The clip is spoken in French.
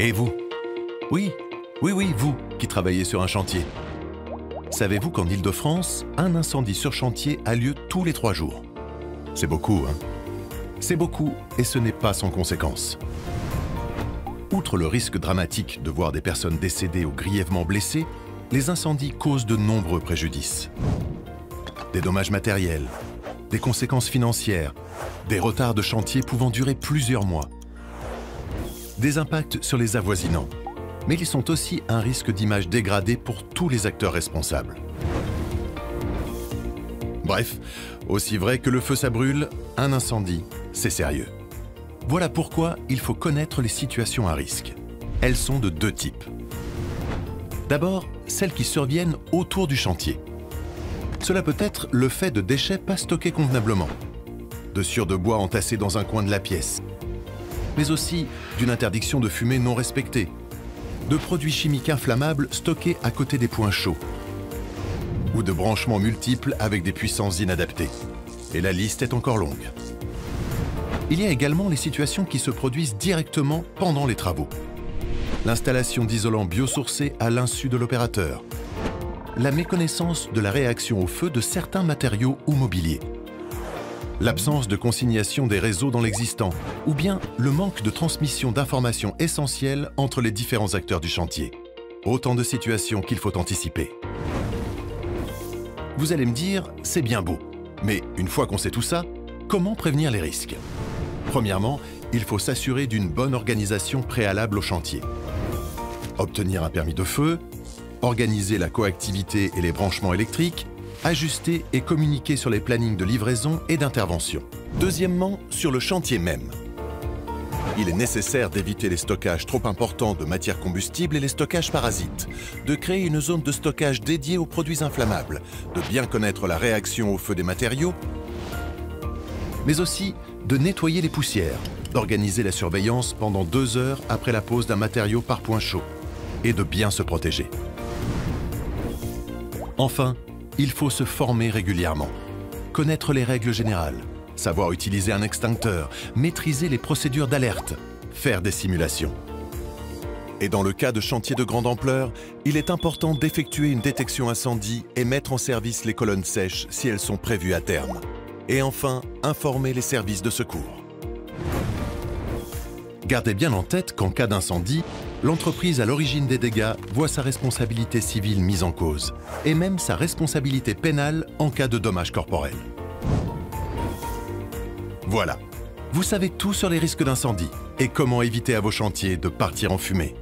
Et vous? Oui, oui, vous qui travaillez sur un chantier. Savez-vous qu'en Île-de-France, un incendie sur chantier a lieu tous les 3 jours? C'est beaucoup, hein? C'est beaucoup et ce n'est pas sans conséquences. Outre le risque dramatique de voir des personnes décédées ou grièvement blessées, les incendies causent de nombreux préjudices. Des dommages matériels, des conséquences financières, des retards de chantier pouvant durer plusieurs mois, des impacts sur les avoisinants, mais ils sont aussi un risque d'image dégradée pour tous les acteurs responsables. Bref, aussi vrai que le feu ça brûle, un incendie, c'est sérieux. Voilà pourquoi il faut connaître les situations à risque. Elles sont de 2 types. D'abord, celles qui surviennent autour du chantier. Cela peut être le fait de déchets pas stockés convenablement, de sciures de bois entassées dans un coin de la pièce, mais aussi d'une interdiction de fumée non respectée, de produits chimiques inflammables stockés à côté des points chauds, ou de branchements multiples avec des puissances inadaptées. Et la liste est encore longue. Il y a également les situations qui se produisent directement pendant les travaux. L'installation d'isolants biosourcés à l'insu de l'opérateur, la méconnaissance de la réaction au feu de certains matériaux ou mobiliers, l'absence de consignation des réseaux dans l'existant, ou bien le manque de transmission d'informations essentielles entre les différents acteurs du chantier. Autant de situations qu'il faut anticiper. Vous allez me dire, c'est bien beau, mais une fois qu'on sait tout ça, comment prévenir les risques? Premièrement, il faut s'assurer d'une bonne organisation préalable au chantier. Obtenir un permis de feu, organiser la coactivité et les branchements électriques, ajuster et communiquer sur les plannings de livraison et d'intervention. Deuxièmement, sur le chantier même. Il est nécessaire d'éviter les stockages trop importants de matières combustibles et les stockages parasites, de créer une zone de stockage dédiée aux produits inflammables, de bien connaître la réaction au feu des matériaux, mais aussi de nettoyer les poussières, d'organiser la surveillance pendant 2 heures après la pose d'un matériau par point chaud et de bien se protéger. Enfin, il faut se former régulièrement, connaître les règles générales, savoir utiliser un extincteur, maîtriser les procédures d'alerte, faire des simulations. Et dans le cas de chantiers de grande ampleur, il est important d'effectuer une détection incendie et mettre en service les colonnes sèches si elles sont prévues à terme. Et enfin, informer les services de secours. Gardez bien en tête qu'en cas d'incendie, l'entreprise à l'origine des dégâts voit sa responsabilité civile mise en cause, et même sa responsabilité pénale en cas de dommages corporels. Voilà, vous savez tout sur les risques d'incendie et comment éviter à vos chantiers de partir en fumée.